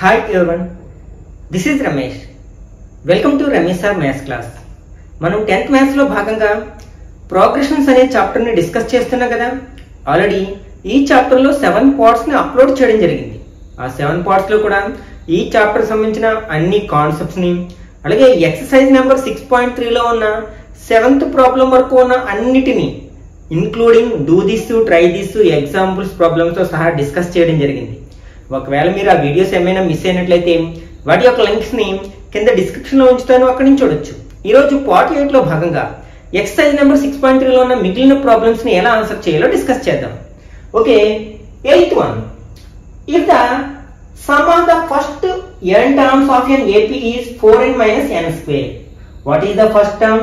Hi everyone, this is Ramesh. Welcome to Ramesh Sir Maths class. మనం 10th maths లో భాగంగా progressions అనే chapter ని డిస్కస్ చేస్తున్నాం కదా. ఆల్రెడీ ఈ చాప్టర్ లో 7 పార్ట్స్ ని అప్లోడ్ చేయడం జరిగింది. ఆ 7 పార్ట్స్ లో కూడా ఈ చాప్టర్ సంబంధించిన అన్ని కాన్సెప్ట్స్ ని అలాగే ఎక్సర్సైజ్ నెంబర్ 6.3 లో ఉన్న 7th ప్రాబ్లం వరకు ఉన్న అన్నిటిని including do this, try this, examples, problems తో సహా డిస్కస్ చేయడం జరిగింది. ఒకవేళ మీరు ఆ వీడియోస్ ఏమైనా మిస్ అయినట్లయితే వాటి యొక్క లింక్స్ ని కింద డిస్క్రిప్షన్ లో ఉంచుతాను, అక్కడి నుంచి చూడొచ్చు. ఈ రోజు పార్ట్ 8 లో భాగంగా ఎక్సర్సైజ్ నెంబర్ 6.3 లో ఉన్న మిగిలిన ప్రాబ్లమ్స్ ని ఎలా ఆన్సర్ చేయాలో డిస్కస్ చేద్దాం. Okay, 8th one. If the sum of the first n terms of an AP is 4n minus n square, what is the first term?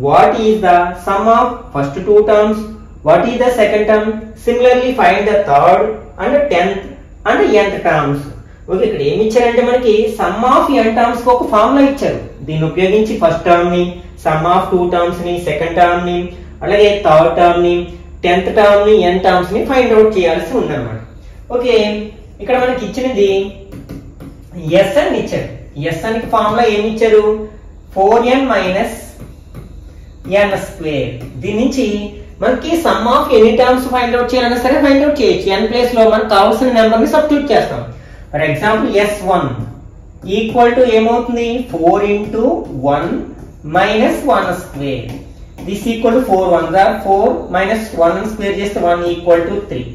What is the sum of first two terms? What is the second term? Similarly, find the third and 10th and nth terms. Okay, ఇక్కడ ఏమి ఇచ్చారంటే మనకి some of n terms కి ఒక formula ఇచ్చారు. దీన్ని ఉపయోగించి first term ని, సమ్ ఆఫ్ టూ టర్మ్స్ ని, సెకండ్ టర్మ్ ని, అలాగే థర్డ్ టర్మ్ ని, 10th టర్మ్ ని, n టర్మ్స్ ని ఫైండ్ అవుట్ చేయాల్సి ఉందన్నమాట. ఓకే, ఇక్కడ మనకి ఇచ్చినది s అని ఇచ్చారు. s అని ఫార్ములా ఏమి ఇచ్చారు? 4n minus n square. దీని నుంచి మనకి some of any terms find out చేయాలన్నా సరే ఫైండ్ అవుట్ చేయొచ్చు. n ప్లేస్ లో మనకు కావాల్సిన నెంబర్ ని సబ్స్టిట్యూట్ చేస్తాం. For example s1 equal to ఏమవుతుంది? 4 into 1 minus 1 square. This equal to 4 1s are 4 minus 1 square చేస్తే 1 ఈక్వల్ టు 3.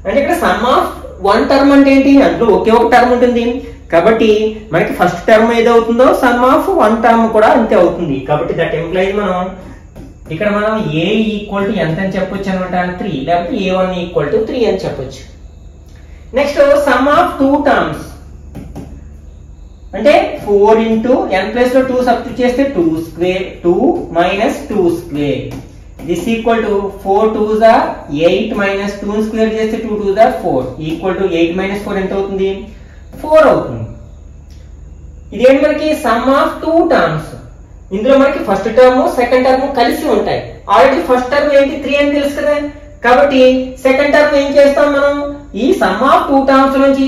అంటే ఇక్కడ సమ్ ఆఫ్ వన్ టర్మ్ అంటే ఏంటి? అందులో ఒకే ఒక టర్మ్ ఉంటుంది కాబట్టి మనకి ఫస్ట్ టర్మ్ ఏదవుతుందో సమ్ ఆఫ్ వన్ టర్మ్ కూడా అంతే అవుతుంది. కాబట్టి దట్ ఎంప్లాయిజ్ ఇక్కడ మనం a ఈక్వల్ టు ఎంత అని చెప్పొచ్చు అనమాట? 3. లేకపోతే a1 ఈక్వల్ టు 3 అని చెప్పొచ్చు. Next some of two terms అంటే 4 into n ప్లస్ లో 2 సబ్స్టిట్యూట్ చేస్తే 2 square, 2 minus 2 square. This equal to 4 2s are 8 minus 2 square చేస్తే 2 2s are 4 equal to 8 minus 4 ఎంత అవుతుంది? 4 అవుతుంది. ఇదేంటి మనకి సమ్ ఆఫ్ టూ టర్మ్స్. ఇందులో మనకి ఫస్ట్ టర్మ్ సెకండ్ టర్మ్ కలిసి ఉంటాయి. ఆల్రెడీ ఫస్ట్ టర్మ్ ఏంటి? 3 అని తెలుసు కదా. కాబట్టి సెకండ్ టర్మ్ ఏం చేస్తాం మనం? ఈ సమ్ ఆఫ్ టూ టర్మ్స్ నుంచి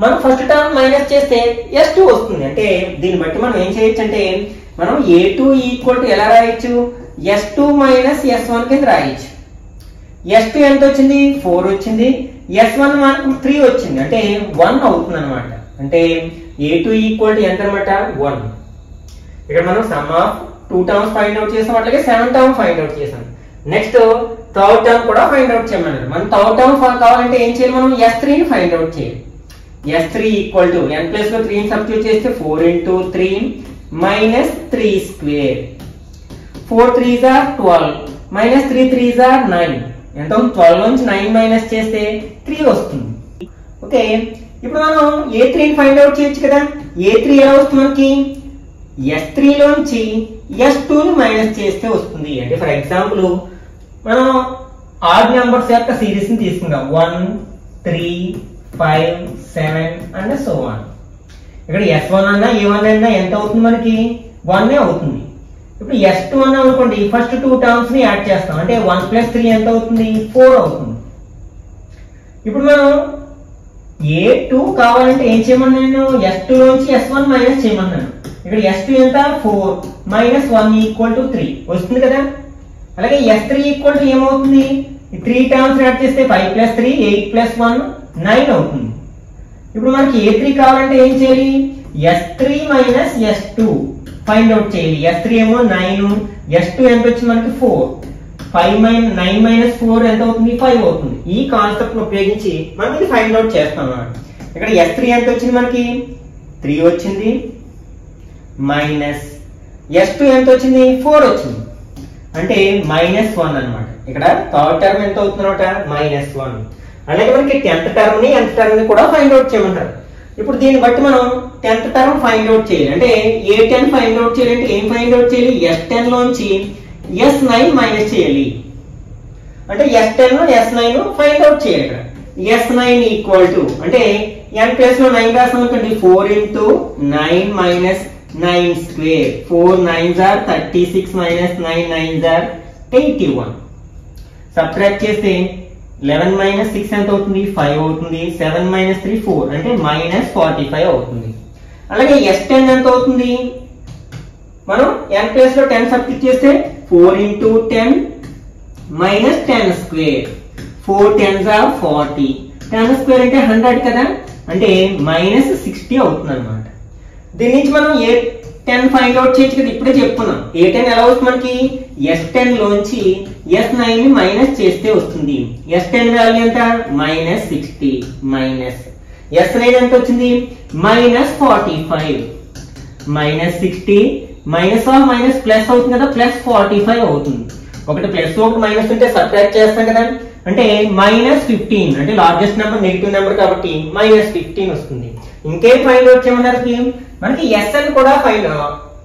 మనం ఫస్ట్ టర్మ్ మైనస్ చేస్తే s2 వస్తుంది. అంటే దీన్ని బట్టి మనం ఏం చేయొచ్చు అంటే మనం a2 ఈక్వల్ టు ఎలా రాయొచ్చు? s2 మైనస్ s1 కింద రాయొచ్చు. s2 ఎంత వచ్చింది? 4 వచ్చింది. s1 మనకు 3 వచ్చింది, అంటే 1 అవుతుంది అనమాట. అంటే a2 ఈక్వల్ టు ఎంత అనమాట? 1. ఇక్కడ మనం some of two terms find out చేసాం, అట్లాగే 7 టర్మ్ ఫైండ్ అవుట్ చేసాం. నెక్స్ట్ థర్డ్ టర్మ్ కూడా ఫైండ్ అవుట్ చేయమన్నారు. మనం థర్డ్ టర్మ్ కావాలంటే ఏం చేయాలి? మనం s3 ని ఫైండ్ అవుట్ చేయాలి. s3 equal to n plus లో 3 ని సబ్స్టిట్యూట్ చేస్తే 4 into 3 minus 3 square. 4 3s are 12 minus 3 3s are 9. ఎంత? 12 నుంచి 9 మైనస్ చేస్తే 3 వస్తుంది. ఓకే, ఇప్పుడు మనం a3 ని ఫైండ్ అవుట్ చేయొచ్చు కదా. a3 ఎలా వస్తుంది మనకి? s3 లోంచి s2 ని మైనస్ చేస్తే వస్తుంది. అంటే ఫర్ ఎగ్జాంపుల్ మనం ఆడ్ నెంబర్స్ యొక్క సిరీస్ ని తీసుకుందాం. 1 3 5 7 అండ్ సో ఆన్. ఇక్కడ s1 అన్నా a1 అన్నా ఎంత అవుతుంది మనకి? 1 అవుతుంది. ఇప్పుడు s2 అన్నా అనుకోండి, ఫస్ట్ టూ టర్మ్స్ ని యాడ్ చేస్తాం, అంటే 1 ప్లస్ 3 ఎంత అవుతుంది? 4 అవుతుంది. ఇప్పుడు మనం a2 కావాలంటే ఏం చేయమన్నాను? నేను s2 లోంచి s1 మైనస్ చేయమన్నాను. ఇక్కడ s2 ఎంత? 4 మైనస్ 1 ఈక్వల్ టు 3 వస్తుంది కదా. అలాగే s3 ఈక్వల్ టు ఏమవుతుంది? 3 టర్మ్స్ యాడ్ చేస్తే 5 ప్లస్ 3 8 ప్లస్ 1 9 అవుతుంది. ఇప్పుడు మనకి a3 కావాలంటే ఏం చేయాలి? s3 minus s2 find out చేయాలి. s3 ఏమో 9, s2 ఎంత వచ్చింది మనకి? 4. 9 మైనస్ 4 ఎంత అవుతుంది? 5 అవుతుంది. ఈ కాన్సెప్ట్ ఉపయోగించి మనం ఇది ఫైండ్ అవుట్ చేస్తాం అన్నమాట. ఇక్కడ s3 ఎంత వచ్చింది మనకి? 3 వచ్చింది. మైనస్ s2 ఎంత వచ్చింది? 4 వచ్చింది, అంటే మైనస్ 1 అనమాట. ఇక్కడ థర్డ్ టర్మ్ ఎంత అవుతుంది అనమాట? మైనస్ 1. అలాగే మనకి 10th టర్మ్ ని nth టర్మ్ ని కూడా ఫైండ్ అవుట్ చేయమంటారు. ఇప్పుడు దీన్ని బట్టి మనం 10th టర్మ్ ఫైండ్ అవుట్ చేయాలి. అంటే a10 ఫైండ్ అవుట్ చేయాలంటే ఏం ఫైండ్ అవుట్ చేయాలి? s10 లోంచి s9 మైనస్ చేయాలి. అంటే s10 s9 ఫైండ్ అవుట్ చేయాలి. ఇక్కడ s9 ఈక్వల్ టు అంటే n ప్లస్ లో 9 రాసాం అనుకోండి, 4 into 9 minus 9 square. 4 9s are 36 minus 9 9s are 81. Subtract చేస్తే 11 మైనస్ 6 ఎంత అవుతుంది 5 అవుతుంది 7 మైనస్ 3 4 అంటే మైనస్ 45 అవుతుంది. అలాగే S10 ఎంత అవుతుంది మనం n ప్లేస్ లో 10 సబ్స్టిట్యూట్ చేస్తే 4 into 10 minus 10 square 4 10s are 40 10 square అంటే 100 కదా అంటే మైనస్ 60 అవుతుంది అన్నమాట. దీని నుంచి మనం A10 ఫైండ్ అవుట్ చేయొచ్చు కదా ఇప్పుడే చెప్పుకున్నాం. A10 ఎలా వస్తుంది మనకి S10 లోంచి S9 ని మైనస్ చేస్తే వస్తుంది. S10 వాల్యూ ఎంత మైనస్ 60 మైనస్ S9 ఎంత వచ్చింది minus 45 minus 60 minus of minus plus అవుతుంది కదా ప్లస్ 45 అవుతుంది. ఒకటి ప్లస్ ఒకటి మైనస్ ఉంటే సబ్ట్రాక్ట్ చేస్తాం కదా అంటే మైనస్ 15 అంటే లార్జెస్ట్ నెంబర్ నెగిటివ్ నెంబర్ కాబట్టి మైనస్ 15 వస్తుంది. ఇంకేం ఫైండ్ అవుట్ చేయమన్నారు మనకి SN కూడా ఫైండ్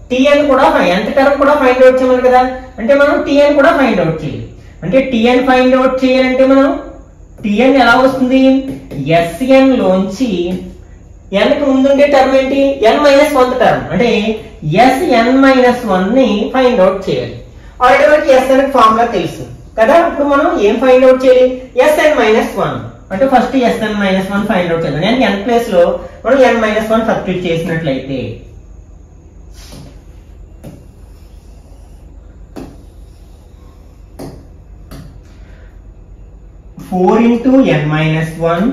TN కూడా ఎంత టర్మ్ కూడా ఫైండ్ అవుట్ చేయమన్నారు కదా అంటే మనం TN కూడా ఫైండ్ అవుట్ చేయాలి. అంటే TN ఫైండ్ అవుట్ చేయాలంటే మనం TN ఎలా వస్తుంది SN లోంచి n కి ముందుండే టర్మ్ ఏంటి n మైనస్ 1 టర్మ్ అంటే SN మైనస్ 1 ని ఫైండ్ అవుట్ చేయాలి. ఆల్రెడీ మనకి SN కి ఫార్ములా తెలుసు కదా ఇప్పుడు మనం ఏం ఫైండ్ అవుట్ చేయాలి SN మైనస్ 1 అంటే first SN minus 1 find out చేద్దాం. నేను n ప్లేస్ లో మనం n మైనస్ 1 సబ్స్టిట్యూట్ చేసినట్లయితే 4 into n minus 1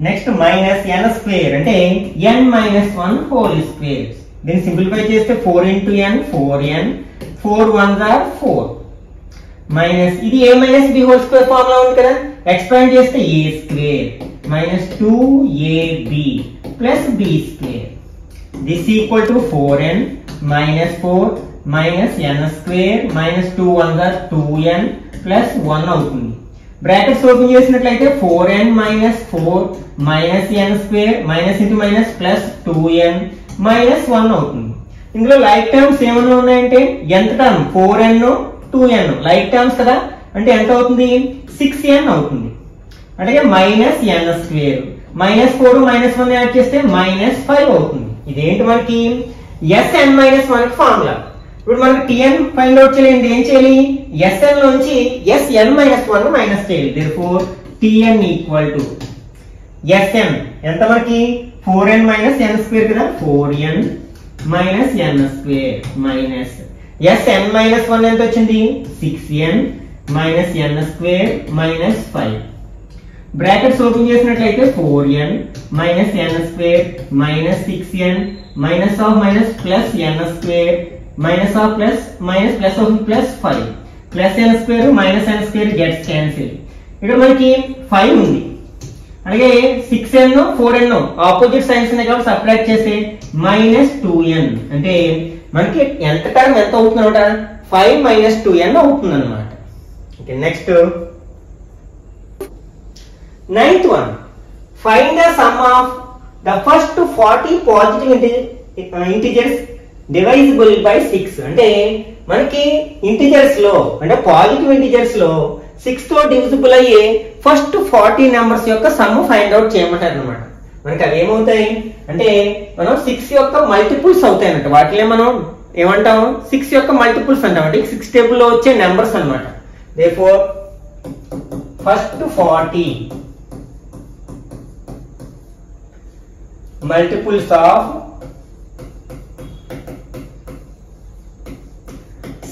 next minus n square అంటే n మైనస్ 1 హోల్ స్క్వేర్. దీన్ని సింప్లిఫై చేస్తే 4 into n 4n 4 1s are 4 minus ఇది a minus b whole square formula ఉంది కదా ఎక్స్పాండ్ చేస్తే a square minus 2ab plus b square this equal to 4n minus 4 minus n square minus 2 1s are 2n plus 1 అవుతుంది. Brackets open చేసినట్లయితే 4n minus 4 minus n square minus into minus plus 2n minus 1 అవుతుంది. ఇందులో like terms ఏమైనా ఉన్నాయంటే ఎంత term 4n 2n like terms కదా అంటే ఎంత అవుతుంది 6n అవుతుంది. అంటే minus n square minus 4 minus 1 add చేస్తే మైనస్ 5 అవుతుంది. ఇదేంటి మనకి Sn మైనస్ 1 ఫార్ములా. ఇప్పుడు మనకి TN ఫైండ్ అవుట్ చేయాలి ఏం చేయాలి SN నుంచి Sn మైనస్ 1 మైనస్ చేయాలి. therefore TN equal to Sn ఎంత మనకి 4n మైనస్ n స్క్వేర్ కదా 4n minus n square minus Sn minus 1 ఎంత వచ్చింది 6n minus n square minus 5 brackets open చేసినట్లయితే 4n minus n square minus 6n minus of minus plus n square minus of plus minus plus of plus 5 plus n square minus n square gets cancel. ఇక్కడ మనకి 5 ఉంది అలాగే 6n 4n opposite science ఉన్నాయి కాబట్టి subtract చేస్తే minus 2n అంటే మనకి ఎంత టర్మ్ ఎంత అవుతుంది అనమాట 5 మైనస్ 2n అవుతుంది అనమాట. Okay next 9th one find the sum of the first 40 positive integers divisible by 6 అంటే మనకి ఇంటిజర్స్ లో అంటే పాజిటివ్ ఇంటిజర్స్ లో 6 తో డివిజిబుల్ అయ్యే ఫస్ట్ 40 నెంబర్స్ యొక్క సమ్ ఫైండ్ అవుట్ చేయమంటారు అనమాట. మనకి అవి ఏమవుతాయి అంటే మనం 6 యొక్క మల్టిపుల్స్ అవుతాయి అన్నమాట. వాటిలో మనం ఏమంటాం 6 యొక్క మల్టిపుల్స్ అంటాం అంటే 6 టేబుల్ లో వచ్చే నెంబర్స్ అన్నమాట. therefore first 40 multiples of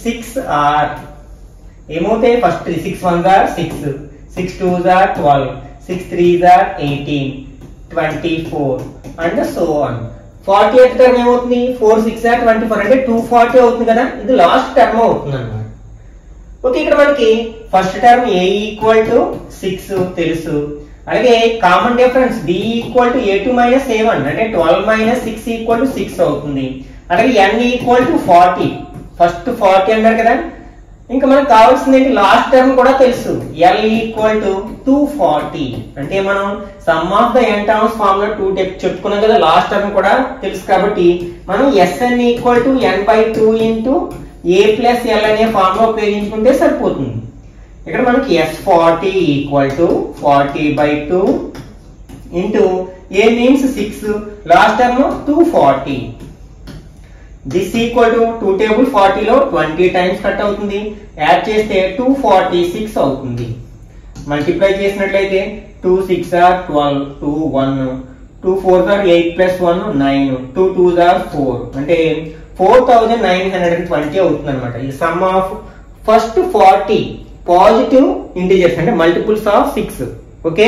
6 are ఏమవుతాయి first 6 1s are 6 6 2s are 12 6 3s are 18 24 and so on. 48th term ఏమవుతుంది 4 6 are 24 అంటే 240 అవుతుంది కదా ఇది లాస్ట్ టర్మ్ అవుతుంది అన్నమాట. ఓకే ఇక్కడ మనకి first term a equal to 6 తెలుసు అలాగే common difference b equal to a2 minus a1 అంటే 12 మైనస్ 6 ఈక్వల్ టు 6 అవుతుంది. అలాగే n ఈక్వల్ టు 40 ఫస్ట్ 40 అన్నారు కదా ఇంకా మనకు కావాల్సింది ఏంటి లాస్ట్ టర్మ్ కూడా తెలుసు l ఈక్వల్ టు 240 అంటే మనం some of the n terms formula 2 చెప్పుకున్నాం కదా లాస్ట్ టర్మ్ కూడా తెలుసు కాబట్టి మనం Sn equal to n/2 into a plus l అనే ఫార్ములా ఉపయోగించుకుంటే సరిపోతుంది. ఇక్కడ మనకి S40 equal to 40/2 into a means 6 last term 240 this equal to 2 table 40 లో 20 టైమ్స్ కట్ అవుతుంది యాడ్ చేస్తే 246 అవుతుంది. మల్టిప్లై చేసినట్లయితే 2 6 are 12, 2 1, 2 4 are 8 plus 1 9, 2 2s are 4 అంటే 4920 అవుతుంది అనమాట. ఈ some of first 40 positive integers అంటే మల్టిపుల్స్ ఆఫ్ 6. ఓకే,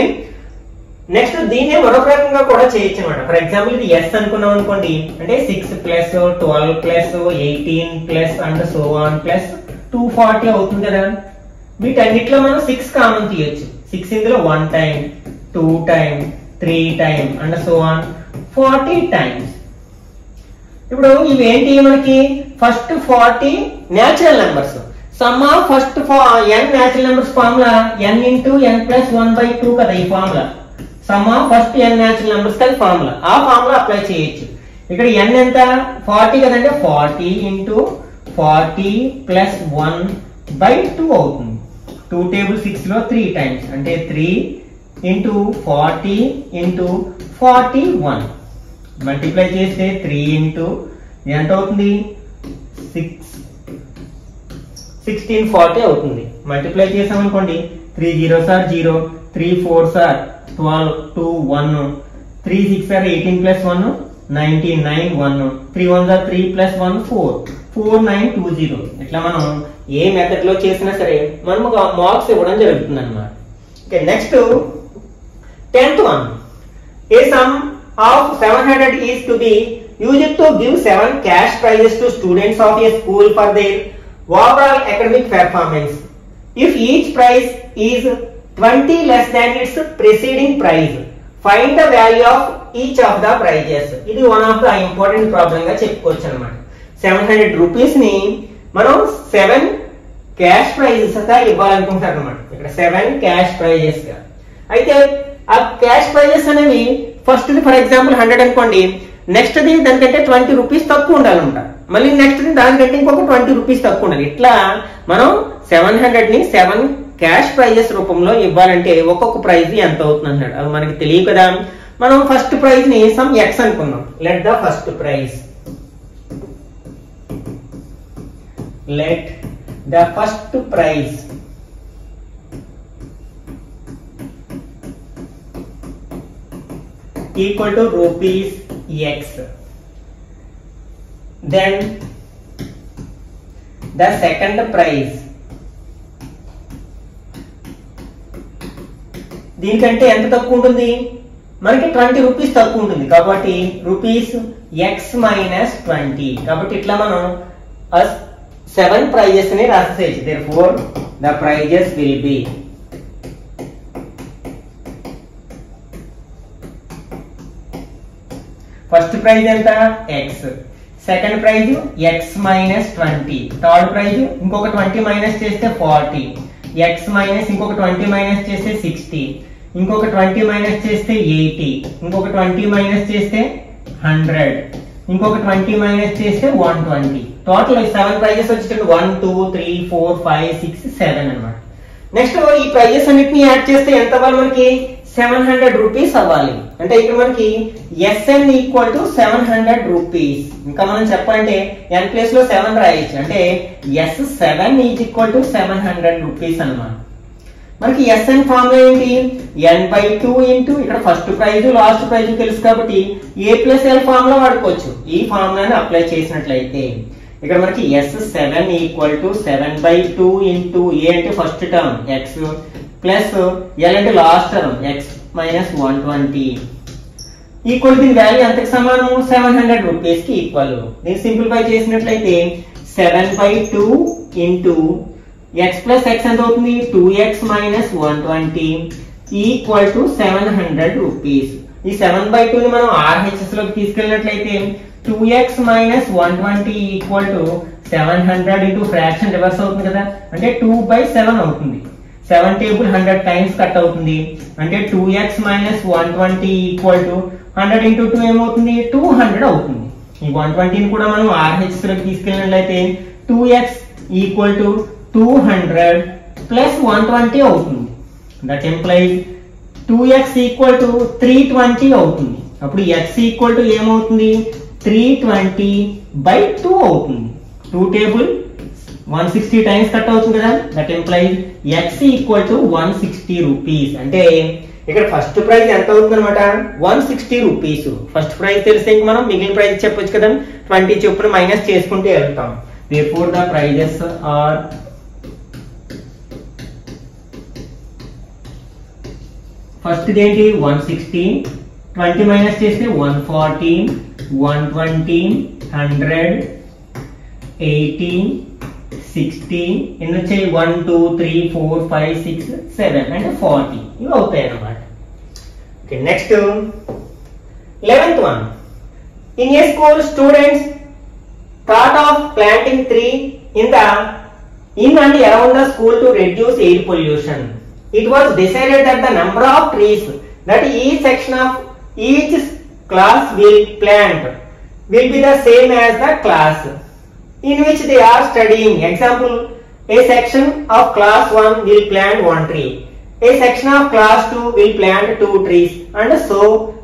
నెక్స్ట్ దీన్నే మరొక రకంగా కూడా చేయొచ్చు అనమాట. ఫర్ ఎగ్జాంపుల్ ఇది ఎస్ అనుకున్నాం అనుకోండి, అంటే 6 plus 12 plus 18 plus and so on plus 240 అవుతుంది కదా. వీటన్నిటిలో మనం 6 కామన్ తీయొచ్చు. 6 ఇందులో 1 time, 2 time, 3 time and so on 40 times. ఇప్పుడు ఇవేంటి మనకి first 40 natural numbers. Some of first n natural numbers formula n into n plus 1/2 కదా ఈ formula. Some of first n natural numbers కదా ఫార్ములా. ఆ ఫార్ములా అప్లై చేయొచ్చు. ఇక్కడ n ఎంత 40 కదంటే 40 ఇంటూ 40 ప్లస్ 1/2 అవుతుంది. 2 టేబుల్ 6 లో 3 టైమ్స్ అంటే 3 ఇంటూ 40 ఇంటూ 41 మల్టిప్లై చేస్తే 3 ఇంటూ ఎంత అవుతుంది 1640 అవుతుంది. మల్టిప్లై చేసాం అనుకోండి 3 zeros are 0, 3 4s are 12, 2 1, 3 6 are 18 plus 1 19, 9 1, 3 1s are 3 plus 1 4, 4 9 2 0. ఇట్లా మనం ఏ మెథడ్ లో చేసినా సరే మనం మార్క్స్ ఇవ్వడం జరుగుతుంది అన్నమాట. Okay, next 10th one. A sum of 700 is to be used to give 7 cash prizes to students of a school for their overall academic performance. If each prize is 20 less than its preceding prize, find the value of each of the prizes. ఇది one of the important problem గా చెప్పుకోవచ్చు అన్నమాట. 700 rupees ని మనం 7 cash prices గా ఇవ్వాలనుకుంటారు అన్నమాట. ఇక్కడ 7 cash prices గా. అయితే ఆ క్యాష్ ప్రైజెస్ అనేవి ఫస్ట్ ఫర్ ఎగ్జాంపుల్ 100 అనుకోండి, నెక్స్ట్ ది దానికంటే 20 రూపీస్ తక్కువ ఉండాలంట, మళ్ళీ నెక్స్ట్ ది దానికంటే ఇంకొక 20 రూపీస్ తక్కువ ఉండాలి. ఇట్లా మనం 700 ని 7 క్యాష్ ప్రైజెస్ రూపంలో ఇవ్వాలంటే ఒక్కొక్క ప్రైజ్ ఎంత అవుతుంది అన్నాడు. అది మనకి తెలియదు కదా. మనం ఫస్ట్ ప్రైజ్ ని సమ్ ఎక్స్ అనుకున్నాం. Let the first prize equal to rupees x. Then the second prize, దీనికంటే ఎంత తక్కువ ఉంటుంది మనకి 20 రూపీస్ తక్కువ ఉంటుంది కాబట్టి రూపీస్ x మైనస్ 20. కాబట్టి ఇట్లా మనం 7 ప్రైజెస్ ని రాసేయచ్చు. therefore the prizes will be first prize ఎంత x, second prize x minus 20, third prize ఇంకొక 20 మైనస్ చేస్తే 40, x మైనస్ ఇంకొక 20 మైనస్ చేస్తే 60, ఇంకొక 20 మైనస్ చేస్తే 80, ఇంకొక 20 మైనస్ చేస్తే 100, ఇంకొక 20 మైనస్ చేస్తే 120. టోటల్ 7 ప్రైజెస్ వచ్చేటట్టు 1 2 3 4 5 6 7 అన్నమాట. నెక్స్ట్ ఈ ప్రైజెస్ అన్నిటిని యాడ్ చేస్తే ఎంత అవ్వాలి మనకి 700 రూపీస్ అవ్వాలి. అంటే ఇక్కడ మనకి SN ఈక్వల్ టు 700 రూపీస్. ఇంకా మనం చెప్పాలంటే n ప్లేస్ లో 7 రాయొచ్చు. అంటే S7 is equal to 700 rupees అన్నమాట. మనకి SN ఫార్ములా ఏంటి n/2 ఇంటూ ఇక్కడ ఫస్ట్ ప్రైజ్ లాస్ట్ ప్రైజ్ తెలుసు కాబట్టి A+L ఫార్ములా వాడుకోవచ్చు. ఈ ఫార్ములాని అప్లై చేసినట్లయితే ఇక్కడ మనకి S7 equal to 7/2 into A అంటే first term x plus L అంటే last term x minus 120 equal దీని వాల్యూ ఎంతకి సమానం 700 రూపీస్ కి ఈక్వల్. దీన్ని సింప్లిఫై చేసినట్లయితే 7/2 ఇంటూ x ప్లస్ x ఎంత అవుతుంది 2x minus 120 equal to 700 rupees. ఈ 7/2 ని మనం RHS లోకి తీసుకెళ్ళినట్లయితే 2x minus 120 equal to 700 into fraction reverse అవుతుంది కదా, అంటే 2/7 అవుతుంది. 7 టేబుల్ 100 టైమ్స్ కట్ అవుతుంది. అంటే 2x minus 120 equal to 100 into 2 ఏమవుతుంది 200 అవుతుంది. ఈ 120 ని కూడా మనం RHS లోకి తీసుకెళ్ళినట్లయితే 2x ఈక్వల్ టు 200 ప్లస్ 120 అవుతుంది. That implies 2x equal to 320 అవుతుంది. అప్పుడు x ఈక్వల్ టు ఏమవుతుంది 320/2 అవుతుంది. 2 టేబుల్ 160 టైమ్స్ కట్ అవుతుంది కదా, that implies x equal to 160 rupees. అంటే ఇక్కడ ఫస్ట్ ప్రైజ్ ఎంత అవుతుంది అనమాట, 160 రూపీస్. ఫస్ట్ ప్రైజ్ తెలిస్తే మనం మిగిలిన ప్రైజ్ చెప్పొచ్చు కదా, 20 చొప్పున మైనస్ చేసుకుంటూ వెళ్తాం. therefore the prices are first ఏంటి 160, 20 మైనస్ చేస్తే 140, 120, 100, 80, 60, ఎన్ని వచ్చాయి 1 2 3 4 5 6 7 అంటే 40 ఇవి అవుతాయి అన్నమాట. Okay, next 11th one. In a school, students thought of planting tree in and around the school to reduce air pollution. It was decided that the number of trees that each section of each class will plant will be the same as the class in which they are studying. Example, a section of class 1 will plant 1 tree, a section of class 2 will plant 2 trees, and so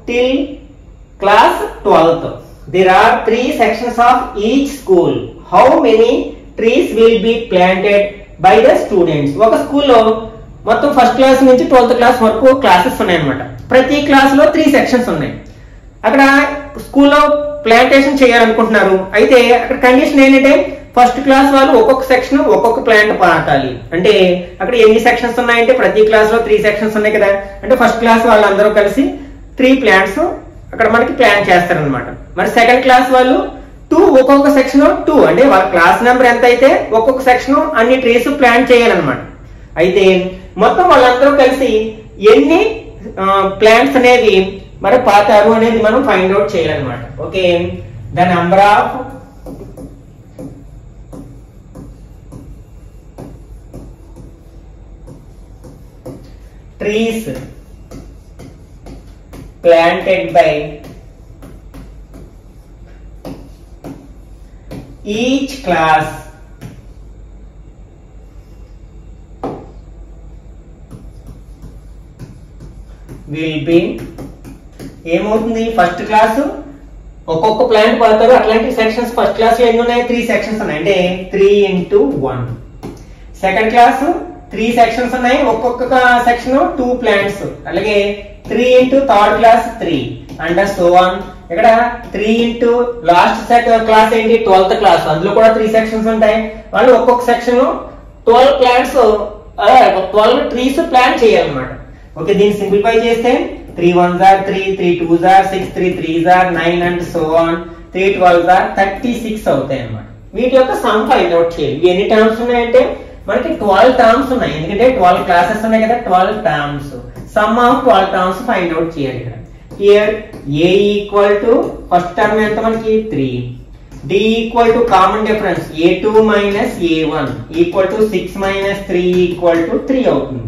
till class 12th. There are 3 sections of each school. How many trees will be planted by the students? ఒక స్కూల్లో మొత్తం first class నుంచి 12th class వరకు classes ఉన్నాయి అన్నమాట. ప్రతి class లో 3 sections ఉన్నాయి. అక్కడ స్కూల్లో ప్లాంటేషన్ చేయాలనుకుంటున్నారు. అయితే అక్కడ కండిషన్ ఏంటంటే ఫస్ట్ క్లాస్ వాళ్ళు ఒక్కొక్క సెక్షన్ ఒక్కొక్క ప్లాంట్ పాటాలి. అంటే అక్కడ ఎన్ని సెక్షన్స్ ఉన్నాయంటే ప్రతి క్లాస్ లో 3 సెక్షన్స్ ఉన్నాయి కదా, అంటే ఫస్ట్ క్లాస్ వాళ్ళందరూ కలిసి 3 ప్లాంట్స్ అక్కడ మనకి ప్లాన్ చేస్తారనమాట. మరి సెకండ్ క్లాస్ వాళ్ళు 2 ఒక్కొక్క సెక్షన్ 2 అంటే వాళ్ళ క్లాస్ నెంబర్ ఎంత అయితే ఒక్కొక్క సెక్షన్ అన్ని ట్రీస్ ప్లాన్ చేయాలన్నమాట. అయితే మొత్తం వాళ్ళందరూ కలిసి ఎన్ని ప్లాంట్స్ అనేవి మరి పాతారు అనేది మనం ఫైండ్ అవుట్ చేయాలన్నమాట. Okay, the number of trees planted by each class will be ఏమవుతుంది, ఫస్ట్ క్లాస్ ఒక్కొక్క ప్లాంట్ పడతారు. అట్లాంటి సెక్షన్స్ ఫస్ట్ క్లాస్ లో ఎన్ని ఉన్నాయి, 3 సెక్షన్స్ ఉన్నాయి, అంటే 3 into 1. సెకండ్ క్లాస్ 3 సెక్షన్స్ ఉన్నాయి, ఒక్కొక్క సెక్షన్ 2 ప్లాంట్స్. అలాగే 3 into third class 3 and so on. ఇక్కడ 3 into లాస్ట్ క్లాస్ ఏంటి 12th క్లాస్, అందులో కూడా 3 సెక్షన్స్ ఉంటాయి. వాళ్ళు ఒక్కొక్క సెక్షన్ 12 ప్లాంట్స్ 12 ట్రీస్ ప్లాన్ చేయాలన్నమాట. ఓకే, దీన్ని సింప్లిఫై చేస్తే 3 1s are 3, 3 2s are 6, 3 3s are 9 and so on, 3 12s are 36 అవుతాయి అన్నమాట. వీటి యొక్క సమ్ ఫైండ్ అవుట్ చేయాలి. ఇవి ఎన్ని టర్మ్స్ ఉన్నాయంటే మనకి 12 టర్మ్స్ ఉన్నాయి, ఎందుకంటే 12 క్లాసెస్ ఉన్నాయి కదా, 12 terms. Some of 12 terms find out చేయాలి. ఇక్కడ here a equal to first term ఎంత మనకి 3, d equal to common difference a2 minus a1 equal to 6 minus 3 equal to 3 అవుతుంది.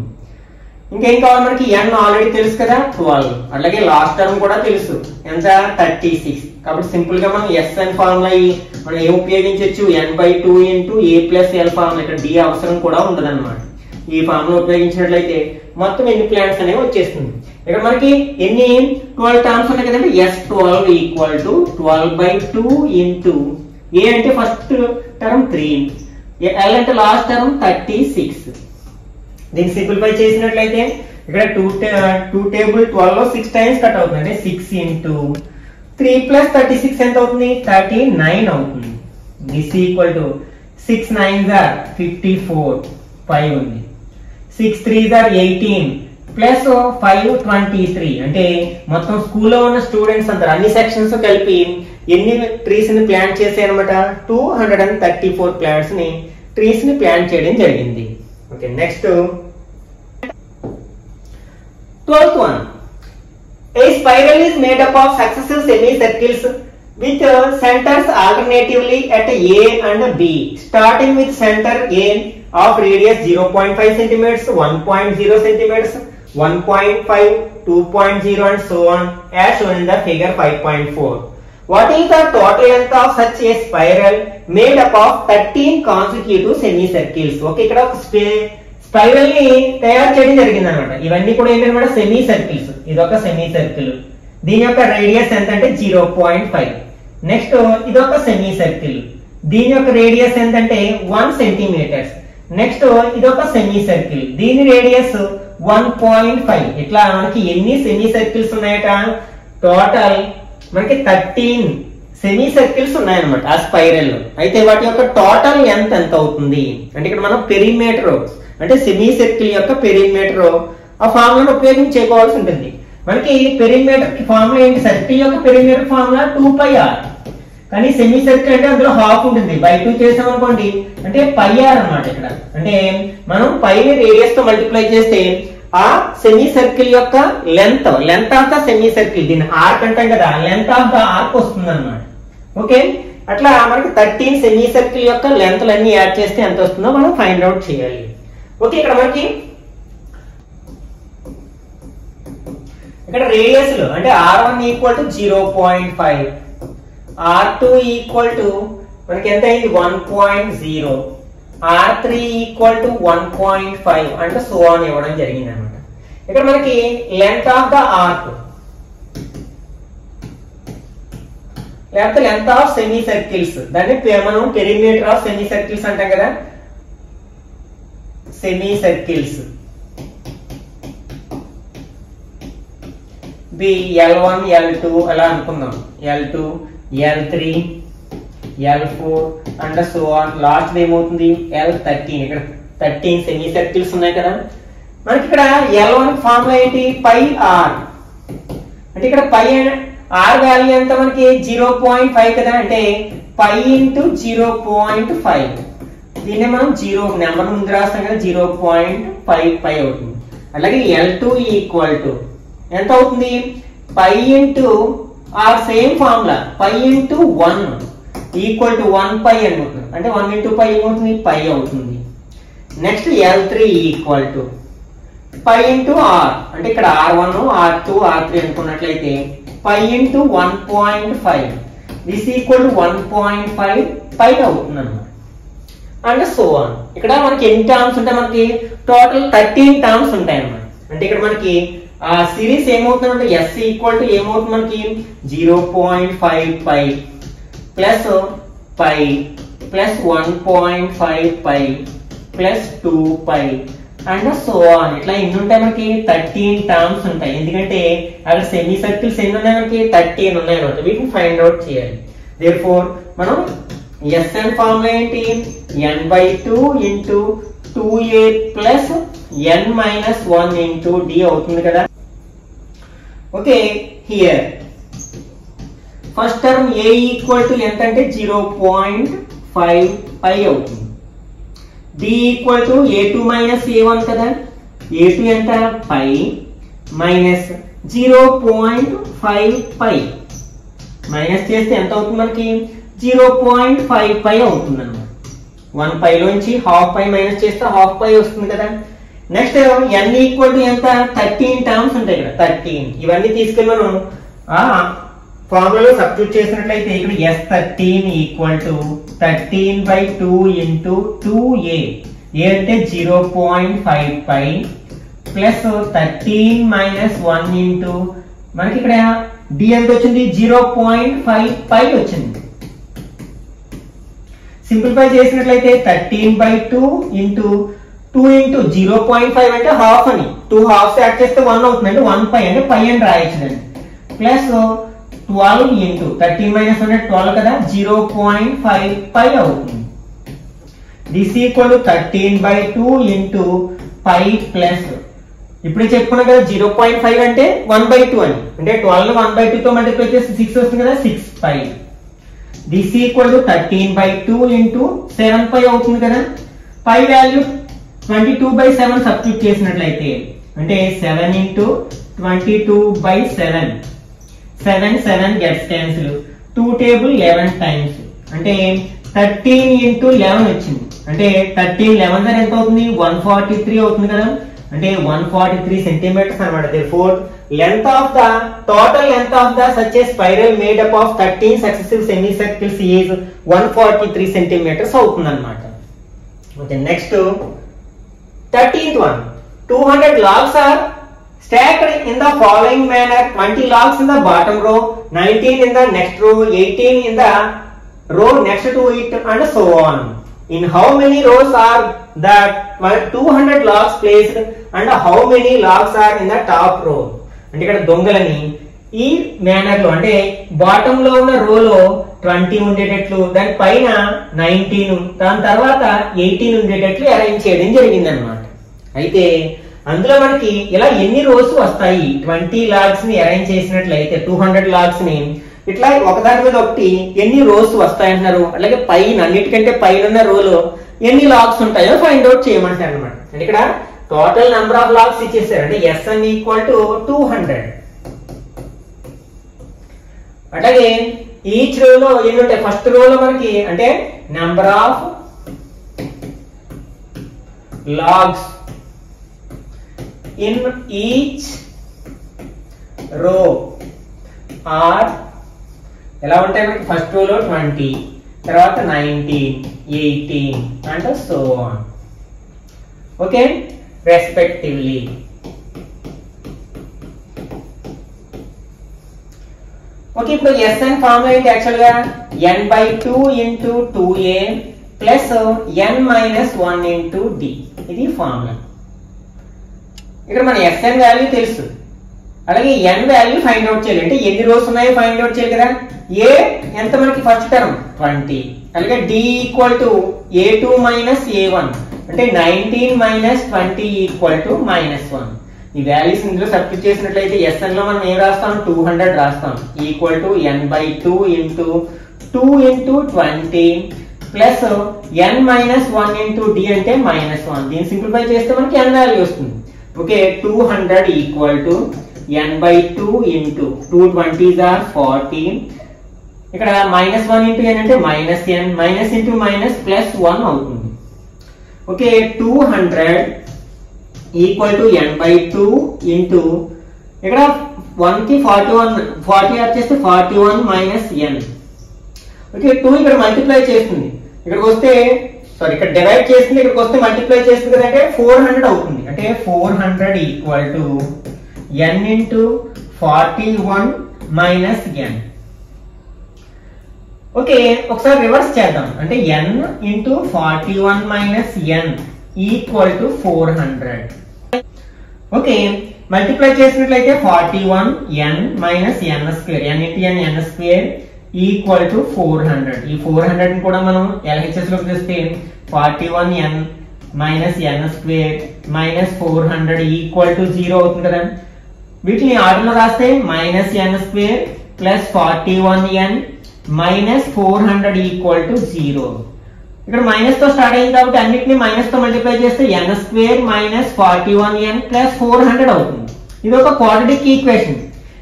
ఇంకేం కావాలి మనకి, n ఆల్రెడీ తెలుసు కదా 12, అలాగే లాస్ట్ టర్మ్ కూడా తెలుసు ఎంత 36. కాబట్టి సింపుల్ గా మనం SN ఫార్ములా మనం ఏం ఉపయోగించవచ్చు, n/2 into a plus l formula. ఇక్కడ d అవసరం కూడా ఉండదు అనమాట. ఈ ఫార్ములా ఉపయోగించినట్లయితే మొత్తం ఎన్ని ప్లాంట్స్ అనేవి వచ్చేస్తుంది. ఇక్కడ మనకి ఎన్ని 12 టర్మ్స్ ఉన్నాయి కదండి, S12 equal to 12/2 into a అంటే ఫస్ట్ టర్మ్ 3, l అంటే లాస్ట్ టర్మ్ 36. దీన్ని సింప్లిఫై చేసినట్లయితే ఇక్కడ 2 టేబుల్ 12 లో 6 టైమ్స్ కట్ అవుతుంది, అంటే 6 into 3 plus 36 ఎంత అవుతుంది 39 అవుతుంది. This equal to 6 9s are 54, 5 ఉంది, 6 3s are 18 ప్లస్ 5 23. అంటే మొత్తం స్కూల్లో ఉన్న స్టూడెంట్స్ అందరూ అన్ని సెక్షన్స్ కలిపి ఎన్ని ట్రీస్ ని ప్లాన్ చేశారనమాట, 234 ప్లాంట్స్ ని ట్రీస్ ని ప్లాన్ చేయడం జరిగింది. Okay, next 12th one. A spiral is made up of successive semicircles with centers alternatively at A and B, starting with center A of radius 0.5 cm, 1.0 cm, 1.5, 2.0 and so on, as shown in the figure 5.4. What is the total length of such a spiral made up of 13 consecutive semicircles? Okay, ఇక్కడ ఒక spiral ని తయారు చేయడం జరిగింది అనమాట. ఇవన్నీ కూడా ఏంటంటే సెమీ సర్కిల్స్. ఇది ఒక సెమీ సర్కిల్, దీని యొక్క రేడియస్ ఎంత అంటే 0.5. నెక్స్ట్ ఇది ఒక సెమీ సర్కిల్, దీని యొక్క రేడియస్ ఎంతంటే 1 సెంటీమీటర్స్. నెక్స్ట్ ఇది ఒక సెమీ సర్కిల్, దీని రేడియస్ 1.5. ఇట్లా మనకి ఎన్ని సెమీ సర్కిల్స్ ఉన్నాయట, టోటల్ మనకి 13 సెమీ సర్కిల్స్ ఉన్నాయన్నమాట ఆ స్పైరల్ లో. అయితే వాటి యొక్క టోటల్ ఎంత అవుతుంది అంటే ఇక్కడ మనం పెరిమీటర్ అంటే సెమీ సర్కిల్ యొక్క పెరిమీటర్ ఆ ఫార్ములాను ఉపయోగించి చేసుకోవాల్సి ఉంటుంది. మనకి పెరిమీటర్ ఫార్ములా ఏంటి, సర్కిల్ యొక్క పెరిమీటర్ ఫార్ములా 2πr. కానీ సెమీ సర్కిల్ అంటే అందులో హాఫ్ ఉంటుంది, బై 2 చేసాం అనుకోండి అంటే πr అన్నమాట. ఇక్కడ అంటే మనం పైని రేడియస్ తో మల్టిప్లై చేస్తే ఆ సెమీ సర్కిల్ యొక్క length of the semi circle, దీన్ని ఆర్క్ అంటాం కదా, లెంత్ ఆఫ్ ద ఆర్క్ వస్తుంది అన్నమాట. ఓకే, అట్లా మనకి 13 సెమీ సర్కిల్ యొక్క లెంత్ అన్ని యాడ్ చేస్తే ఎంత వస్తుందో మనం ఫైండ్ అవుట్ చేయాలి. ఓకే, ఇక్కడ మనకి ఇక్కడ రేడియస్ లో అంటే r1 equal to 0.5, r2 equal to మనకి ఎంత అయింది 1.0, r3 ఈక్వల్ టు 1.5 అంటే సో ఆన్ ఇవ్వడం జరిగింది అనమాట. ఇక్కడ మనకి లెంత్ ఆఫ్ ద ఆర్క్ లేకపోతే లెంత్ ఆఫ్ సెమీ సర్కిల్స్, దాన్ని మనం పెరిమీటర్ ఆఫ్ సెమీ సర్కిల్స్ అంటాం కదా, semi circles B L1 L2 అలా అనుకుందాం, L2 L3 L4 and so on. Last ఏమవుతుంది L13. ఇక్కడ 13 సెమీ సర్కిల్స్ ఉన్నాయి కదా. మనకి ఇక్కడ L1 ఫార్ములా ఏంటి, πr. అంటే ఇక్కడ r వాల్యూ ఎంత మనకి 0.5 కదా, అంటే π ఇంటూ 0.5. దీన్ని మనం 0 నెంబర్ ముందు రాస్తాం కదా, 0.5 అవుతుంది. అలాగే L2 ఈక్వల్ టు ఎంత అవుతుంది, π into r same formula π into 1 equal to 1π అనుకుంటున్నాం. అంటే 1 ఇంటూ π ఏమవుతుంది, π అవుతుంది. Next L3 equal to π into r, అంటే ఇక్కడ r1 r2 r3 అనుకున్నట్లయితే π ఇంటూ 1.5 దిస్ ఈక్వల్ టు 1.5 π అవుతుంది అన్నమాట. And so on. ఇక్కడ మనకి ఎన్ని టర్మ్స్ ఉంటాయి, మనకి టోటల్ 13 టర్మ్స్ ఉంటాయి అన్నమాట. అంటే ఇక్కడ మనకి ఆ సిరీస్ ఏమవుతుందంటే s ఈక్వల్ టు ఏమవుతుంది మనకి 0.5 π plus π plus 1.5 π plus 2π and so on. ఇట్లా ఎన్ని ఉంటాయి మనకి 13 టర్మ్స్ ఉంటాయి. ఎందుకంటే అక్కడ సెమీ సర్కిల్స్ ఎన్ని ఉన్నాయి మనకి 13 ఉన్నాయి అన్నమాట. వీటిని ఫైండ్ అవుట్ చేయాలి. దేర్ఫోర్ మనం Sn ఫార్ములా ఏంటి, n/2 into 2a plus n minus 1 into d అవుతుంది కదా. Okay, here first term a equal to ఎంత అంటే 0.5 π అవుతుంది. d equal to a2 minus a1 కదా, a2 ఎంత π మైనస్ 0.5 π మైనస్ చేస్తే ఎంత అవుతుంది మనకి 0.5 π అవుతుంది అన్నమాట. 1 π లోంచి హాఫ్ π మైనస్ చేస్తే హాఫ్ π వస్తుంది కదా. నెక్స్ట్ n ఈక్వల్ టు ఎంత 13 టర్మ్స్ ఉంటాయి ఇక్కడ 13. ఇవన్నీ తీసుకెళ్ళి మనం ఫార్ములాలో సబ్స్టిట్యూట్ చేసినట్లయితే ఇక్కడ S13 equal to 13/2 into 2a, a అంటే 0.5 π ప్లస్ 13 మైనస్ 1 ఇంటూ మనకి ఇక్కడ d ఎంత వచ్చింది 0.5 π వచ్చింది. సింప్లిఫై చేసినట్లయితే 13/2 ఇంటూ 2 ఇంటూ 0.5 అంటే హాఫ్ అని, 2 హాఫ్స్ యాడ్ చేస్తే 1 అవుతుంది, అంటే 1 π అంటే π అని రాయొచ్చుదండి. ప్లస్ 12 ఇంటూ 13 మైనస్ 1 అంటే 12 కదా, 0.5 π అవుతుంది. This equal to 13/2 into π plus ఇప్పుడే చెప్పుకున్నా కదా 0.5 అంటే 1/2 అని, అంటే 12 1/2 తో మల్టిప్లై చేస్తే 6 వస్తుంది కదా, 6 π. దిస్ ఈక్వల్ టు 13/2 ఇంటూ 7 π అవుతుంది కదా. π వాల్యూ 22/7 సబ్స్టిట్యూట్ చేసినట్లయితే అంటే 7 into 22/7, 7 gets cancel, 2 table 11 times అంటే 13 ఇంటూ 11 వచ్చింది. అంటే 13 11 ఎంత అవుతుంది 143 అవుతుంది కదా, అంటే 143 సెంటీమీటర్స్ అన్నమాట. Therefore length of the total length of the such a spiral made up of 13 successive semi circles is 143 centimetres అవుతుంది అన్నమాట. Okay, next 13th one, 200 logs are stacked in the following manner: 20 logs in the bottom row, 19 in the next row, 18 in the row next to it, and so on. In how many rows are that 200 logs placed and how many logs are in the top row? అంటే ఇక్కడ దొంగలని ఈ manner లో అంటే bottom లో ఉన్న రోలో 20 ఉండేటట్లు, దాని పైన 19, దాని తర్వాత 18 ఉండేటట్లు అరేంజ్ చేయడం జరిగింది అనమాట. అయితే అందులో మనకి ఇలా ఎన్ని రోస్ వస్తాయి, 20 లాగ్స్ ని అరేంజ్ చేసినట్లయితే 200 లాగ్స్ ని ఇట్లా ఒకదాని మీద ఒకటి ఎన్ని రోస్ వస్తాయంటున్నారు. అలాగే పైన అన్నిటికంటే పైన ఉన్న రోలో ఎన్ని లాగ్స్ ఉంటాయో ఫైండ్ అవుట్ చేయమంటారు అనమాట. అంటే ఇక్కడ టోటల్ నెంబర్ ఆఫ్ లాగ్స్ ఇచ్చేసారు. అంటే Sn ఈక్వల్ టు 200. అట్లాగే ఈచ్ రోలో ఎన్ని ఉంటాయి, ఫస్ట్ రోలో మనకి అంటే number of logs in each row are ఎలా ఉంటాయి మనకి, ఫస్ట్ రోలో 20, తర్వాత 19, 18 and so on. Okay, respectively. Okay, ఇప్పుడు Sn ఫార్ములా ఏంటి యాక్చువల్ గా, n/2 into 2a plus n-1 into d. ఇది ఫార్ములా. ఇక్కడ మన Sn వాల్యూ తెలుసు, అలాగే n వాల్యూ ఫైండ్ అవుట్ చేయాలి. అంటే ఎన్ని రోస్ ఉన్నాయో ఫైండ్ అవుట్ చేయాలి కదా. a ఎంత మనకి ఫస్ట్ టర్మ్ 20, అలాగే d equal to a2 minus a1 అంటే 19 మైనస్ 20 ఈక్వల్ టు -1. ఈ వాల్యూస్ ఇందులో సబ్స్టిట్యూట్ చేసినట్లయితే Sn లో మనం ఏం రాస్తాం, 200 రాస్తాం. Equal to n/2 into 2 into 20 plus n-1 into d అంటే -1. దీన్ని సింప్లిఫై చేస్తే మనకి n వాల్యూ వస్తుంది. Okay, 200 equal to n/2 into 220s are 40. ఇక్కడ -1 into n అంటే -n, minus into minus plus 1 అవుతుంది. Okay, 200 equal to n/2 into ఇక్కడ 1 కి 40 యాడ్ చేస్తే 41 మైనస్ n. ఓకే, 2 ఇక్కడ మల్టిప్లై చేస్తుంది, ఇక్కడికి వస్తే సారీ ఇక్కడ డివైడ్ చేస్తుంది, ఇక్కడికి వస్తే మల్టిప్లై చేస్తుంది కదా, అంటే 400 అవుతుంది. అంటే 400 equal to n into 41 minus n. Okay, ఒకసారి రివర్స్ చేద్దాం. అంటే n into 41 minus n equal to 400. Okay, multiply చేసినట్లయితే 41 n minus n square, n into n n square equal to 400. ఈ 400 ని కూడా మనం LHS లోకి తెస్తే 41 n minus n square minus 400 equal to 0 అవుతుంది కదా. వీటిని ఆర్డర్ లో రాస్తే minus n square plus 41 n minus 400 equal to 0. ఇక్కడ మైనస్ తో స్టార్ట్ అయింది కాబట్టి అన్నిటిని మైనస్ తో మల్టిప్లై చేస్తే n square minus 41n plus 400 అవుతుంది. ఇది ఒక క్వాడ్రాటిక్ ఈక్వేషన్.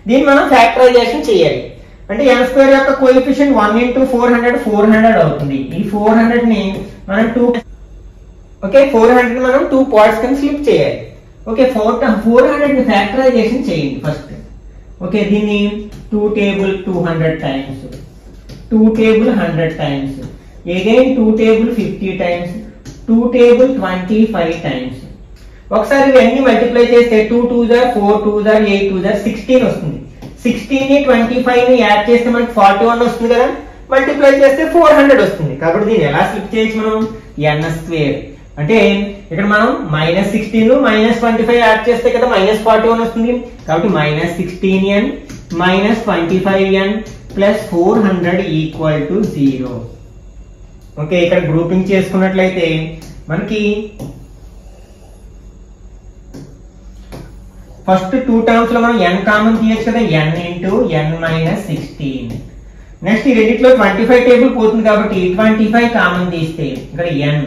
దీన్ని మనం ఫ్యాక్టరైజేషన్ చేయాలి. అంటే n స్క్వేర్ యొక్క కోఎఫిషియంట్ 1 into 400 అవుతుంది. ఈ 400 ని మనం 400 మనం 2 పార్ట్స్ కింద స్ప్లిట్ చేయాలి. ఓకే, 400 ని ఫ్యాక్టరైజేషన్ చేయండి ఫస్ట్. ఓకే, దీన్ని 2 table 200 times, 2 table 100 times, again 2 table 50 times, 2 table 25 times. ఒకసారి ఇవన్నీ మల్టిప్లై చేస్తే 2 2s are 4 2s are 8 2s are 16 వస్తుంది. 16 ని 25 ని యాడ్ చేస్తే మనకి 41 వస్తుంది కదా. మల్టిప్లై చేస్తే 400 వస్తుంది. కాబట్టి దీన్ని ఎలా స్ప్లిట్ చేయొచ్చు మనం, n స్క్వేర్ అంటే ఇక్కడ మనం -16 -25 యాడ్ చేస్తే కదా -41 వస్తుంది. కాబట్టి -16n -25n plus 400 equal to 0. Okay, ఇక్కడ గ్రూపింగ్ చేసుకున్నట్లయితే మనకి ఫస్ట్ 2 టర్మ్స్ లో మనం n కామన్ తీయచ్చు కదా, n into n minus 16. Next ఈ రెండిట్లో 25 టేబుల్ పోతుంది కాబట్టి 25 కామన్ తీస్తే ఇక్కడ n.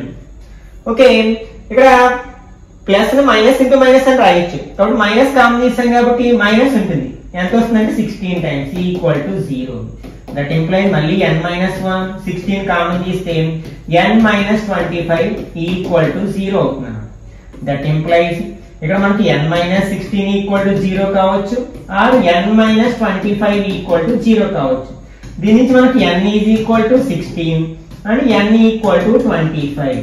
ఓకే, ఇక్కడ ప్లస్ మైనస్ ఇంటూ మైనస్ అని రాయొచ్చు. కాబట్టి మైనస్ కామన్ తీస్తాం కాబట్టి మైనస్ ఉంటుంది. ఎంత వస్తుందంటే 16 times equal to 0. That implies మళ్ళీ n-1 16 కామన్ తీస్తే n-25 ఈక్వల్ టు 0 అవుతుంది. దట్ ఇంప్లైస్ ఇక్కడ మనకి n-16 ఈక్వల్ టు 0 కావచ్చు, ఆర్ n-25 ఈక్వల్ టు 0 కావచ్చు. దీని నుంచి మనకి n is equal to 16 and n equal to 25.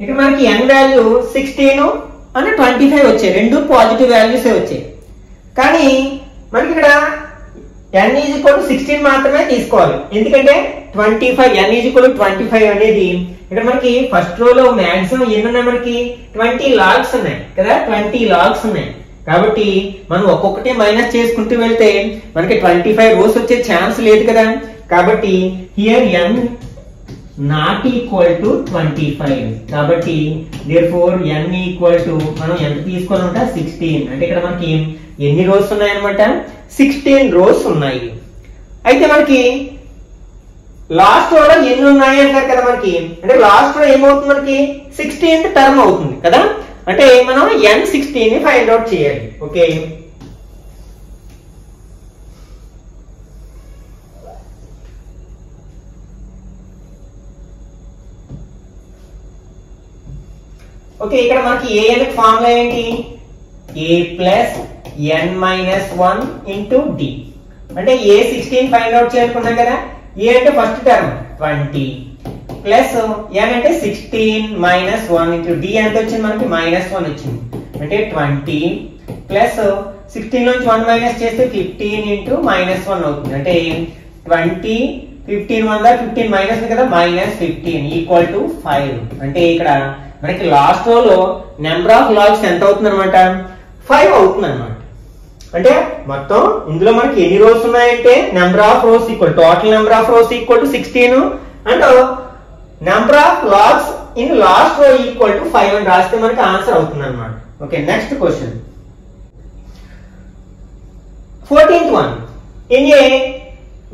ఇక్కడ మనకి n వాల్యూ 16 అండ్ 25 వచ్చాయి, రెండు పాజిటివ్ వాల్యూస్ వచ్చాయి. కానీ మనకి ఇక్కడ n ఈజ్ ఈక్వల్ టు 16 మాత్రమే తీసుకోవాలి. ఎందుకంటే 25 n ఈజ్ ఈక్వల్ టు 25 అనేది ఇక్కడ మనకి ఫస్ట్ రోలో మాక్సిమం ఎన్ని ఉన్నాయి, మనకి 20 లాగ్స్ ఉన్నాయి కదా, 20 లాగ్స్ ఉన్నాయి. కాబట్టి మనం ఒక్కొక్కటి మైనస్ చేసుకుంటూ వెళ్తే మనకి 25 రోస్ వచ్చే ఛాన్స్ లేదు కదా. కాబట్టి here n not equal to 25. కాబట్టి therefore n ఈక్వల్ టు మనం ఎంత తీసుకొని ఉంటా 16. అంటే ఇక్కడ మనకి ఎన్ని రోస్ ఉన్నాయి అన్నమాట, 16 రోస్ ఉన్నాయి. అయితే మనకి లాస్ట్ రోలో ఎన్ని ఉన్నాయి అంటారు కదా, మనకి అంటే లాస్ట్ రో ఏమవుతుంది, మనకి 16th టర్మ్ అవుతుంది కదా. అంటే మనం n16 ని ఫైండ్ అవుట్ చేయాలి. ఓకే, ఓకే ఇక్కడ మనకి ఏ అనే ఫార్ములా ఏంటి, a plus n minus 1 into D. అంటే ఏ 16 ఫైండ్ అవుట్ చేయాలనుకున్నాం కదా. ఏ అంటే ఫస్ట్ టర్మ్ 20 ప్లస్ n అంటే 16 మైనస్ 1 ఇంటూ డి ఎంత వచ్చింది, మనకి -1 వచ్చింది. అంటే 20 ప్లస్ 16 నుంచి 1 మైనస్ చేస్తే 15 ఇంటూ -1 అవుతుంది. అంటే 20 15 15 మైనస్ కదా, -15 ఈక్వల్ టు 5. అంటే ఇక్కడ మనకి లాస్ట్ రోలో నెంబర్ ఆఫ్ లాగ్స్ ఎంత అవుతుంది అనమాట, 5 అవుతుంది అనమాట. అంటే మొత్తం ఇందులో మనకి ఎన్ని రోస్ ఉన్నాయంటే number of rows equal total number of rows equal to 16 and number of logs in last row equal to 5 అని రాస్తే మనకి ఆన్సర్ అవుతుంది అనమాట. Okay, next question 14th one. In a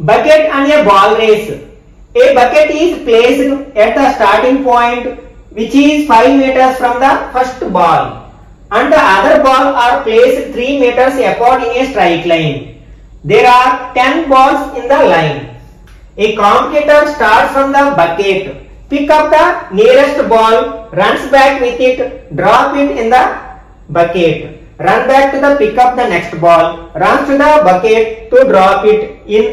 bucket and a ball race, a bucket is placed at the starting point which is 5 meters from the first ball and the other ball are placed 3 meters apart in a straight line. There are 10 balls in the line. A competitor starts from the bucket, pick up the nearest ball, runs back with it, drop it in the bucket, run back to the pick up the next ball, runs to the bucket to drop it in,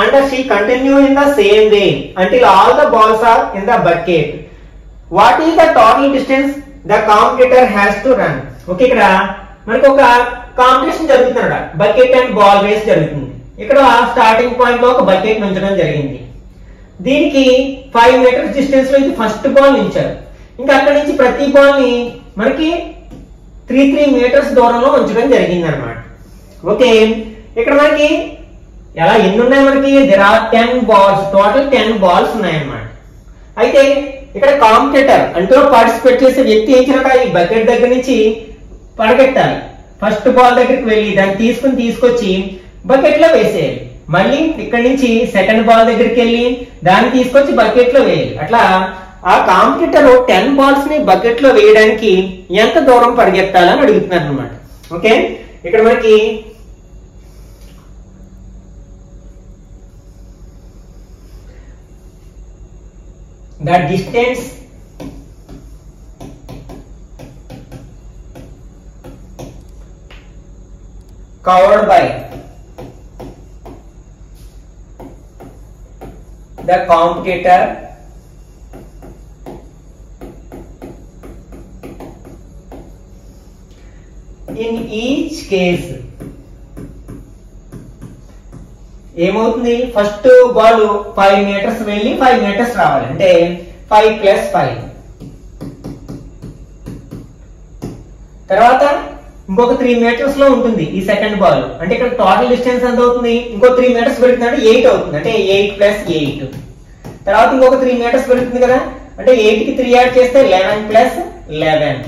and she continue in the same way until all the balls are in the bucket. What is the total distance the competitor has to run? Okay, ఇక్కడ మనకి ఒక competition జరుగుతుంది, bucket and ball race జరుగుతుంది. ఇక్కడ starting point లో ఒక bucket ఉంచడం జరిగింది. దీనికి 5 మీటర్స్ డిస్టెన్స్ లో ఇది ఫస్ట్ బాల్ ఉంచారు. ఇంకా అక్కడ నుంచి ప్రతి బాల్ ని మనకి 3 మీటర్స్ దూరంలో ఉంచడం జరిగింది అనమాట. ఓకే, ఇక్కడ మనకి ఎలా ఎన్ని ఉన్నాయి, మనకి there are 10 balls, total 10 balls ఉన్నాయి అన్నమాట. అయితే ఇక్కడ కాంపిటేటర్ అంటే పార్టిసిపేట్ చేసే వ్యక్తి ఏం చేయాలి, ఈ బకెట్ దగ్గర నుంచి పడగెట్టాలి. ఫస్ట్ బాల్ దగ్గరికి వెళ్ళి దాన్ని తీసుకొచ్చి బకెట్ లో వేసేయాలి. మళ్ళీ ఇక్కడ నుంచి సెకండ్ బాల్ దగ్గరికి వెళ్ళి దాన్ని తీసుకొచ్చి బకెట్ లో వేయాలి. అట్లా ఆ కాంపిటేటర్ 10 బాల్స్ ని బకెట్ లో వేయడానికి ఎంత దూరం పరిగెత్తాలని అడుగుతున్నారు అనమాట. ఓకే, ఇక్కడ మనకి the distance covered by the competitor in each case ఏమవుతుంది, ఫస్ట్ బాల్ 5 మీటర్స్ వెళ్ళి 5 మీటర్స్ రావాలి. అంటే 5 + 5. తర్వాత ఇంకొక 3 మీటర్స్ లో ఉంటుంది ఈ సెకండ్ బాల్. అంటే ఇక్కడ టోటల్ డిస్టెన్స్ ఎంత అవుతుంది, ఇంకో 3 మీటర్స్ పెరుగుతుంది అంటే 8 అవుతుంది. అంటే 8 + 8. తర్వాత ఇంకొక 3 మీటర్స్ పెరుగుతుంది కదా, అంటే 8 కి 3 యాడ్ చేస్తే 11 + 11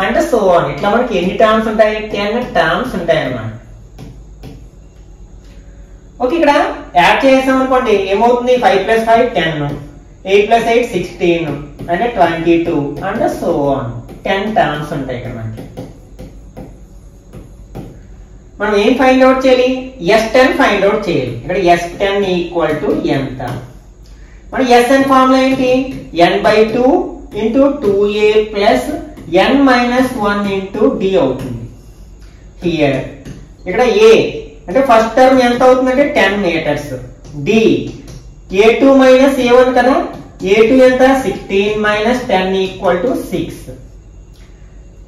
అంటే సో ఆన్. ఇట్లా మనకి ఎన్ని టర్మ్స్ ఉంటాయి, 10 టర్మ్స్ ఉంటాయి అన్నమాట. ఓకే, ఇక్కడ యాడ్ చేసాం అనుకోండి ఏమవుతుంది, 5 + 5 10, 8 + 8 16 అంటే 22 అండ్ సో ఆన్. 10 టర్మ్స్ ఉంటాయి ఇక్కడ మనకి. మనం ఏం ఫైండ్ అవుట్ చేయాలి, S10 ఫైండ్ అవుట్ చేయాలి. ఇక్కడ S10 ఈక్వల్ టు ఎంత, మన SN ఫార్ములా ఏంటి, n/2 into 2a plus n - 1 into d అవుతుంది. హియర్ ఇక్కడ a అంటే ఫస్ట్ టర్మ్ ఎంత అవుతుందంటే 10 మీటర్స్. డి a2 - a1 కదా, a2 ఎంత 16 - 10 equal to 6.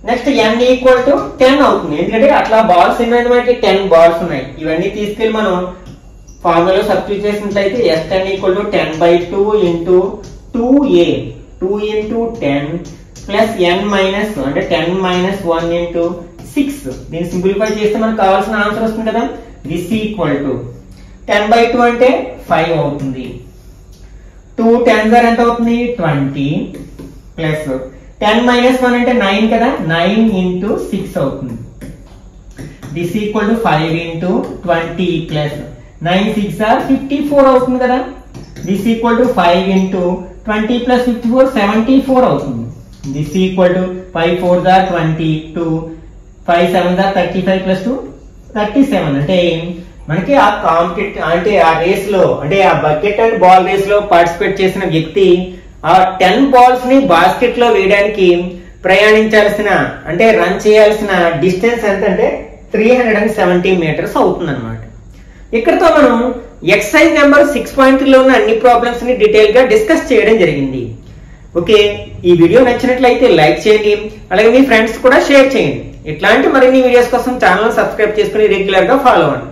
Next n equal to 10 అవుతుంది. ఎందుకంటే అట్లా బాల్స్ ఎన్ని మనకి 10 బాల్స్ ఉన్నాయి. ఇవన్నీ తీసుకెళ్లి మనం ఫార్ములాలో సబ్స్టిట్యూట్ చేసినట్లయితే S10 equal to 10/2 into 2a 2 into 10 plus n minus అంటే 10 మైనస్ 1 ఇంటూ 6. దీన్ని సింప్లిఫై చేస్తే మనకు కావాల్సిన ఆన్సర్ వస్తుంది కదా. దిస్ ఈక్వల్ టు 10/2 అంటే 5 అవుతుంది. 2 10 ఎంత అవుతుంది 20 ప్లస్ 10 మైనస్ 1 అంటే 9 కదా 9 ఇంటూ 6 అవుతుంది. This equal to 5 into 20 plus 9 6 or 54 అవుతుంది కదా. This equal to 5 into 20 plus 54 74 అవుతుంది. This equal to 5 4 or 22 5 7 or 35 plus 2 37. అంటే మనకి ఆ కాంపిటేటివ్ అంటే ఆ రేస్ లో అంటే ఆ బకెట్ అండ్ బాల్ రేస్ లో పార్టిసిపేట్ చేసిన వ్యక్తి ఆ 10 బాల్స్ ని బాస్కెట్ లో వేయడానికి ప్రయాణించాల్సిన అంటే రన్ చేయాల్సిన డిస్టెన్స్ ఎంత అంటే 370 మీటర్స్ అవుతుంది అనమాట. ఇక్కడతో మనం ఎక్సర్సైజ్ నెంబర్ 6.3 లో ఉన్న అన్ని ప్రాబ్లమ్స్ ని డీటెయిల్ గా డిస్కస్ చేయడం జరిగింది. ఓకే, ఈ వీడియో నచ్చినట్లయితే లైక్ చేయండి, అలాగే మీ ఫ్రెండ్స్ కూడా షేర్ చేయండి. ఇట్లాంటి మరిన్ని వీడియోస్ కోసం ఛానల్ సబ్స్క్రైబ్ చేసుకుని రెగ్యులర్ గా ఫాలో అవ్వండి.